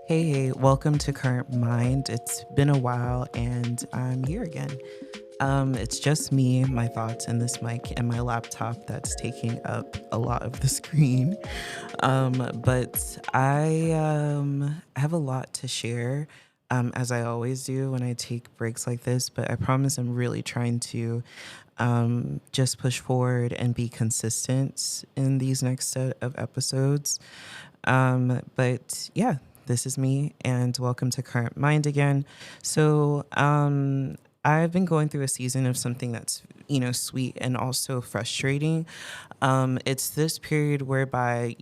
Hey, welcome to Current Mind. It's been a while and I'm here again. It's just me, my thoughts, and this mic and my laptop that's taking up a lot of the screen. But I have a lot to share, as I always do when I take breaks like this. But I promise I'm really trying to just push forward and be consistent in these next set of episodes. But yeah, this is me, and welcome to Current Mind again. So, I've been going through a season of something that's, sweet and also frustrating. It's this period whereby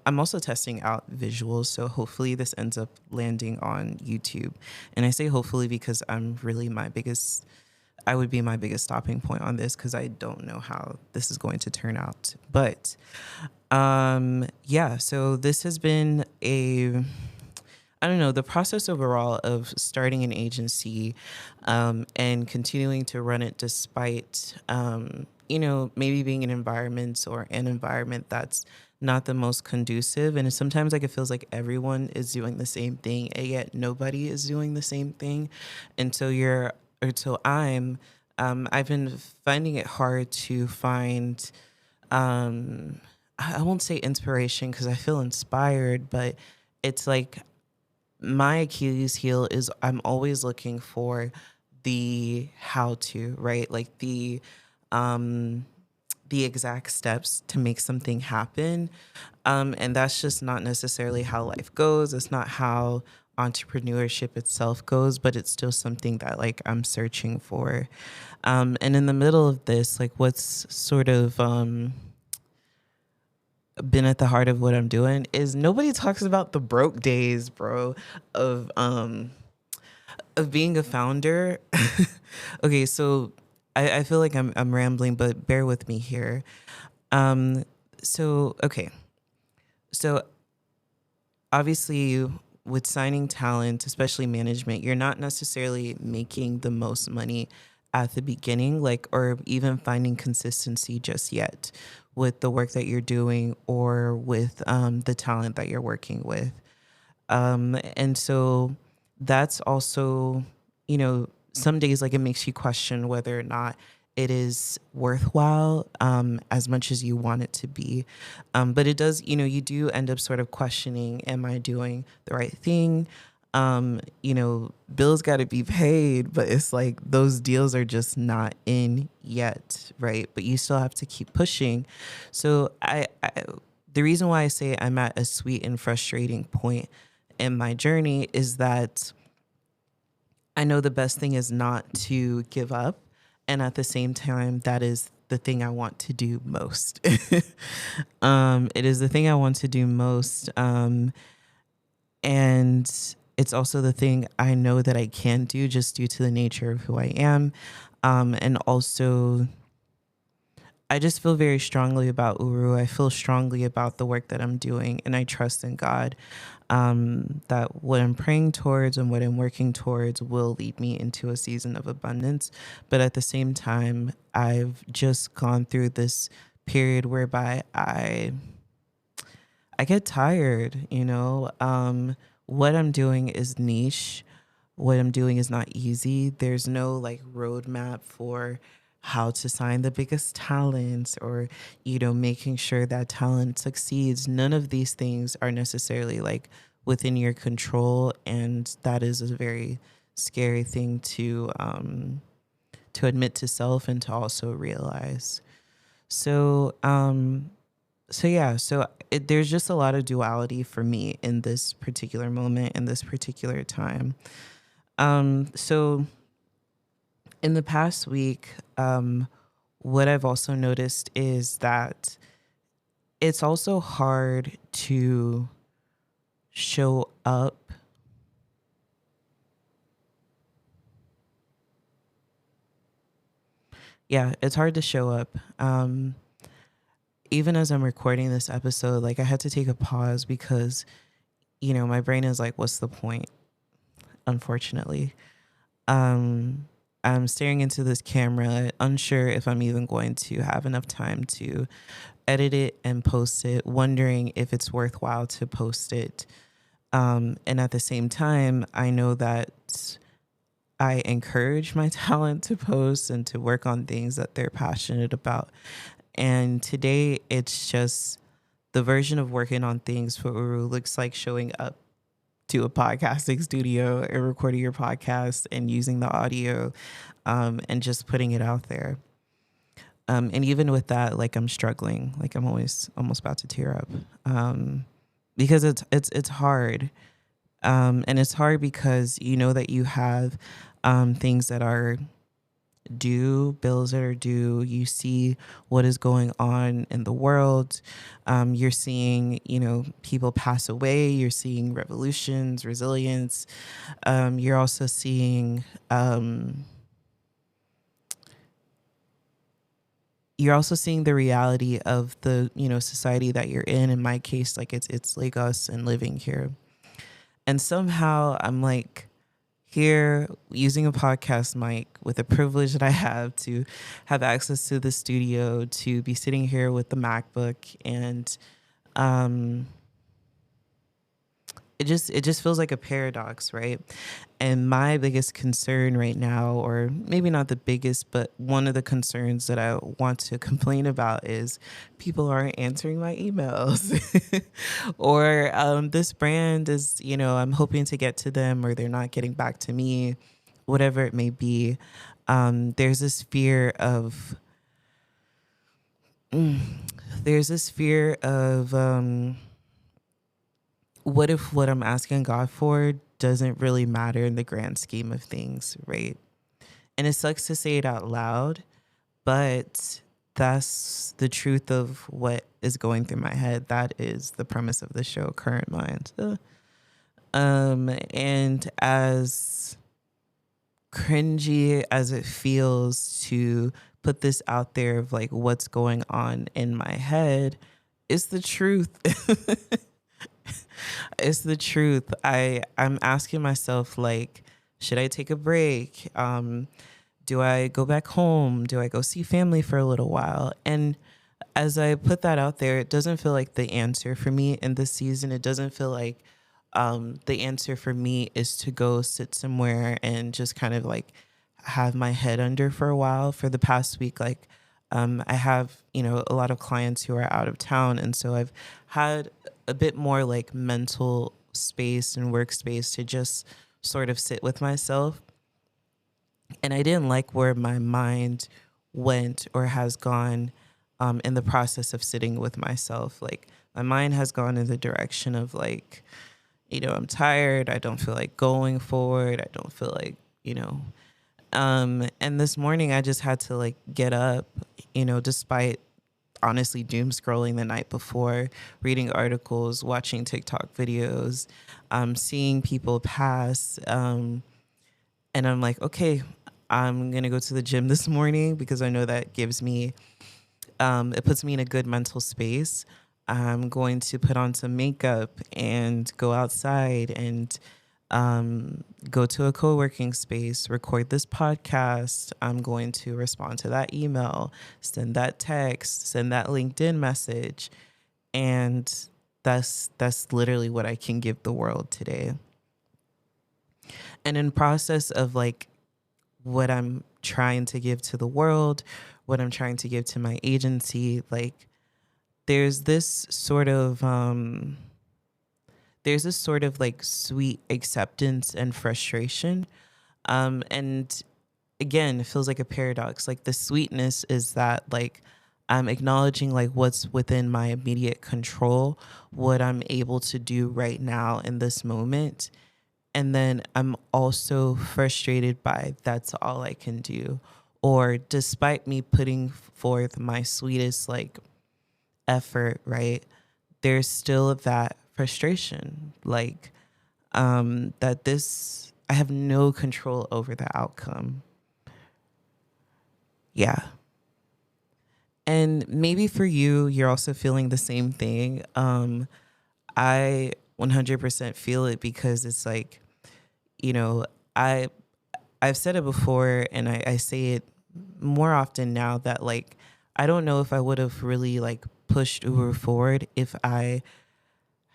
I'm also testing out visuals, so hopefully this ends up landing on YouTube. And I say hopefully because I would be my biggest stopping point on this because I don't know how this is going to turn out. But yeah, so this has been I don't know, the process overall of starting an agency and continuing to run it despite, maybe being in environments or an environment that's not the most conducive. And sometimes like it feels like everyone is doing the same thing, and yet nobody is doing the same thing. Until you're, or till I've been finding it hard to find, I won't say inspiration because I feel inspired, but it's like my Achilles heel is I'm always looking for the how to, right? Like the exact steps to make something happen. And that's just not necessarily how life goes. It's not how entrepreneurship itself goes, but it's still something that like I'm searching for. And in the middle of this, like what's sort of been at the heart of what I'm doing is nobody talks about the broke days, bro, of um of being a founder. Okay, so I feel like I'm rambling, but bear with me here. Um so okay. So obviously with signing talent, especially management, you're not necessarily making the most money at the beginning, like, or even finding consistency just yet with the work that you're doing or with the talent that you're working with. And so that's also, some days like it makes you question whether or not it is worthwhile as much as you want it to be. But it does, you do end up sort of questioning, am I doing the right thing? Bills got to be paid, but it's like those deals are just not in yet, right? But you still have to keep pushing. So the reason why I say I'm at a sweet and frustrating point in my journey is that I know the best thing is not to give up. And at the same time, that is the thing I want to do most. It is the thing I want to do most. And it's also the thing I know that I can do just due to the nature of who I am. And also, I just feel very strongly about Uru. I feel strongly about the work that I'm doing, and I trust in God that what I'm praying towards and what I'm working towards will lead me into a season of abundance. But at the same time, I've just gone through this period whereby I get tired. What I'm doing is niche. What I'm doing is not easy. There's no like roadmap for how to sign the biggest talents or, making sure that talent succeeds. None of these things are necessarily like within your control. And that is a very scary thing to admit to self and to also realize. So, there's just a lot of duality for me in this particular moment, in this particular time. So in the past week, what I've also noticed is that it's also hard to show up. Yeah, it's hard to show up. Even as I'm recording this episode, like I had to take a pause because, my brain is like, what's the point? Unfortunately. Um, I'm staring into this camera, unsure if I'm even going to have enough time to edit it and post it, wondering if it's worthwhile to post it. And at the same time, I know that I encourage my talent to post and to work on things that they're passionate about. And today, it's just the version of working on things for Uru looks like showing up to a podcasting studio and recording your podcast and using the audio, and just putting it out there. And even with that, like I'm struggling, like I'm always almost about to tear up, because it's hard, and it's hard because you know that you have things that are due, bills that are due. You see what is going on in the world. You're seeing, people pass away. You're seeing revolutions, resilience. You're also seeing. You're also seeing the reality of the society that you're in my case, like it's Lagos and living here, and somehow I'm like here using a podcast mic with the privilege that I have to have access to the studio, to be sitting here with the MacBook, and um it just feels like a paradox, right? And my biggest concern right now, or maybe not the biggest, but one of the concerns that I want to complain about is people aren't answering my emails. Or this brand is, I'm hoping to get to them, or they're not getting back to me, whatever it may be. There's this fear of, mm, there's this fear of, what if what I'm asking God for doesn't really matter in the grand scheme of things, right? And it sucks to say it out loud, but that's the truth of what is going through my head. That is the premise of the show, Current Mind. And as cringy as it feels to put this out there of like what's going on in my head, it's the truth. It's the truth. I'm asking myself, like, should I take a break? Do I go back home? Do I go see family for a little while? And as I put that out there, it doesn't feel like the answer for me in this season. It doesn't feel like the answer for me is to go sit somewhere and just kind of like have my head under for a while. For the past week, like, I have, a lot of clients who are out of town. And so I've had a bit more like mental space and workspace to just sort of sit with myself. And I didn't like where my mind went or has gone, in the process of sitting with myself. Like my mind has gone in the direction of like, I'm tired. I don't feel like going forward. I don't feel like, and this morning I just had to like get up, despite honestly doom scrolling the night before, reading articles, watching TikTok videos, seeing people pass. And I'm like, okay, I'm going to go to the gym this morning because I know that gives me, it puts me in a good mental space. I'm going to put on some makeup and go outside and go to a co-working space, record this podcast. I'm going to respond to that email, send that text, send that LinkedIn message. And that's literally what I can give the world today. And in process of like what I'm trying to give to the world, what I'm trying to give to my agency, like there's this sort of like sweet acceptance and frustration. And again, it feels like a paradox. Like the sweetness is that like I'm acknowledging like what's within my immediate control, what I'm able to do right now in this moment. And then I'm also frustrated by that's all I can do. Or despite me putting forth my sweetest like effort, right? There's still that frustration, like that this I have no control over the outcome. Yeah. And maybe for you, you're also feeling the same thing. I 100% feel it because it's like, you know, I I've said it before and I say it more often now that I don't know if I would have really pushed Uber forward if I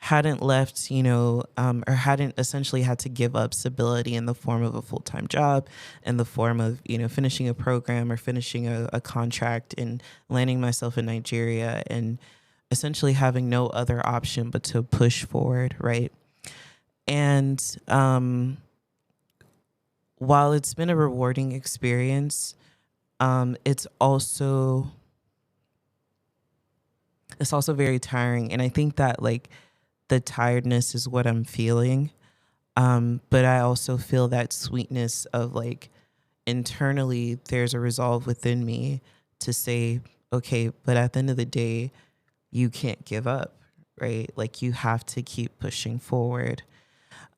hadn't left, or hadn't essentially had to give up stability in the form of a full time job, in the form of, finishing a program or finishing a contract and landing myself in Nigeria and essentially having no other option but to push forward, right? And while it's been a rewarding experience, it's also very tiring. And I think that like the tiredness is what I'm feeling. But I also feel that sweetness of like internally there's a resolve within me to say, okay, but at the end of the day, you can't give up, right? Like you have to keep pushing forward.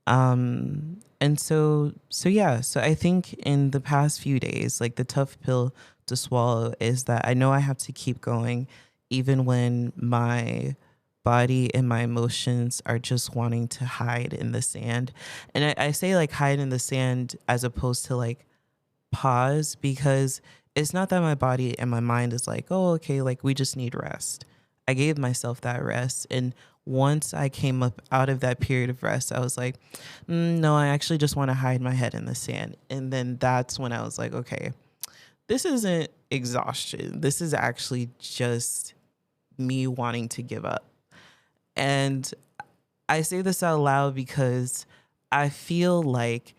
And so yeah, so I think in the past few days, like the tough pill to swallow is that I know I have to keep going even when my body and my emotions are just wanting to hide in the sand. And I say like hide in the sand as opposed to like pause, because it's not that my body and my mind is like, oh, okay, like we just need rest. I gave myself that rest. And once I came up out of that period of rest, I was like, no, I actually just want to hide my head in the sand. And then that's when I was like, okay, this isn't exhaustion. This is actually just me wanting to give up. And I say this out loud because I feel like,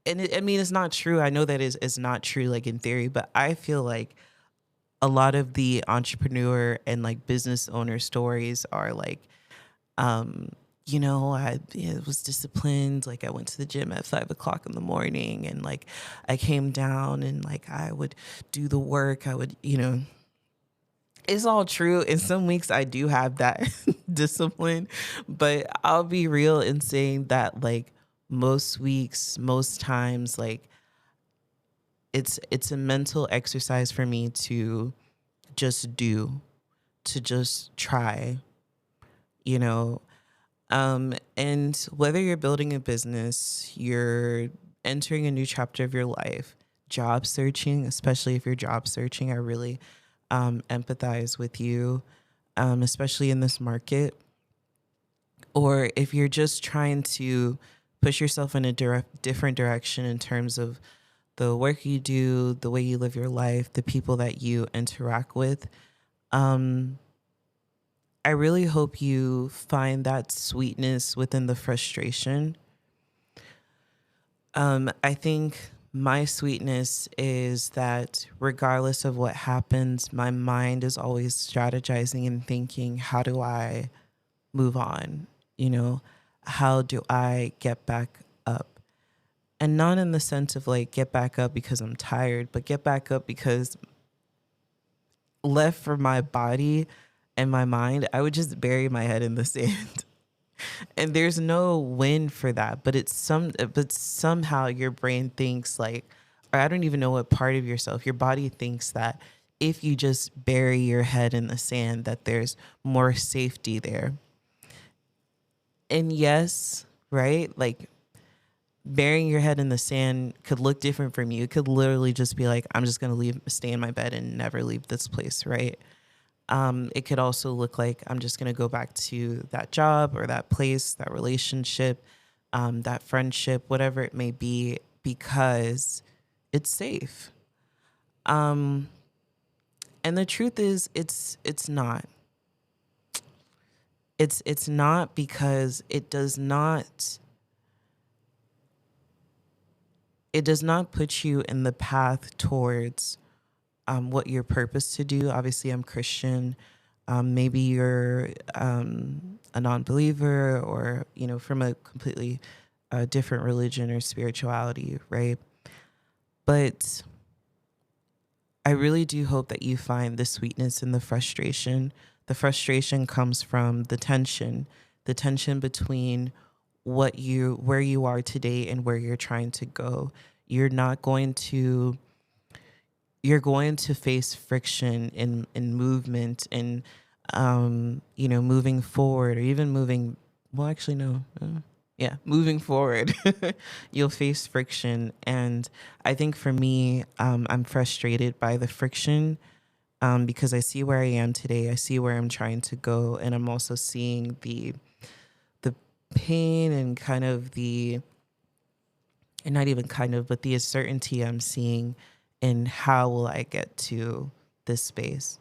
I mean, it's not true. I know that it's not true, like in theory, but I feel like a lot of the entrepreneur and like business owner stories are like, um, I was disciplined. Like I went to the gym at 5 o'clock in the morning and like I came down and like I would do the work. I would, it's all true. In some weeks I do have that discipline, but I'll be real in saying that like most weeks, most times, like it's a mental exercise for me to just do, to just try, you know. And whether you're building a business, you're entering a new chapter of your life, job searching, especially if you're job searching, I really empathize with you, especially in this market. Or if you're just trying to push yourself in a different direction in terms of the work you do, the way you live your life, the people that you interact with. Um, I really hope you find that sweetness within the frustration. I think my sweetness is that regardless of what happens, my mind is always strategizing and thinking, how do I move on? You know, how do I get back up? And not in the sense of like get back up because I'm tired, but get back up because left for my body and my mind, I would just bury my head in the sand. And there's no win for that, but somehow your brain thinks like, or I don't even know what part of yourself, your body thinks that if you just bury your head in the sand, that there's more safety there. And yes, right? Like burying your head in the sand could look different from you. It could literally just be like, I'm just going to stay in my bed and never leave this place, right? It could also look like I'm just going to go back to that job or that place, that relationship, that friendship, whatever it may be, because it's safe. Um, and the truth is, it's not. It's not, because it does not put you in the path towards what you're purposed to do. Obviously, I'm Christian. Maybe you're a non-believer, or from a completely different religion or spirituality, right? But I really do hope that you find the sweetness in the frustration. The frustration comes from the tension between where you are today and where you're trying to go. You're not going to you're going to face friction in movement and moving forward, or even moving, well, actually no, yeah, moving forward. You'll face friction, and I think for me, I'm frustrated by the friction, because I see where I am today. I see where I'm trying to go, and I'm also seeing the pain and kind of and not even kind of, but the uncertainty I'm seeing in how will I get to this space.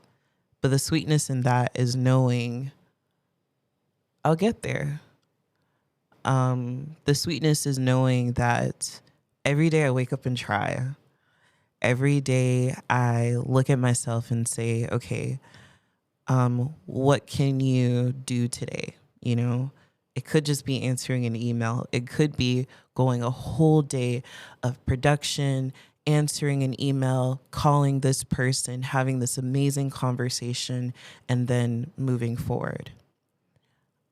But the sweetness in that is knowing I'll get there. The sweetness is knowing that every day I wake up and try. Every day I look at myself and say, okay, what can you do today? You know, it could just be answering an email. It could be going a whole day of production, answering an email, calling this person, having this amazing conversation, and then moving forward.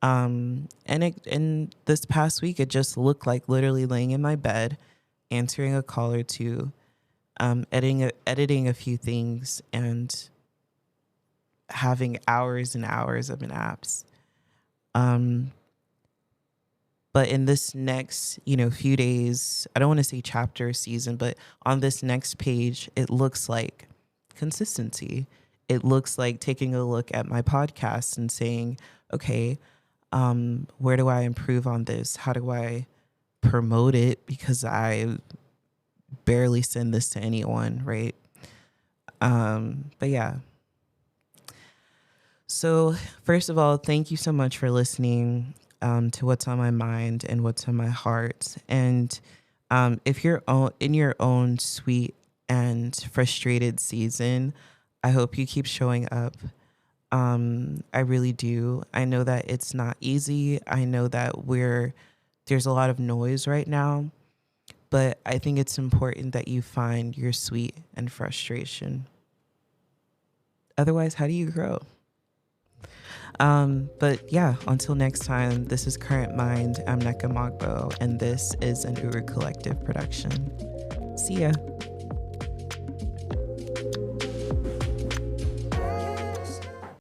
In this past week, it just looked like literally laying in my bed, answering a call or two, editing a few things, and having hours and hours of an apps. But in this next, few days, I don't want to say chapter or season, but on this next page, it looks like consistency. It looks like taking a look at my podcast and saying, okay, where do I improve on this? How do I promote it? Because I barely send this to anyone, right? But yeah. So first of all, thank you so much for listening to what's on my mind and what's on my heart. And if you're in your own sweet and frustrated season, I hope you keep showing up. I really do. I know that it's not easy. I know that there's a lot of noise right now, but I think it's important that you find your sweet and frustration. Otherwise, how do you grow? But yeah, until next time, this is Current Mind. I'm Neka Mogbo, and this is an Uru Collective production. See ya.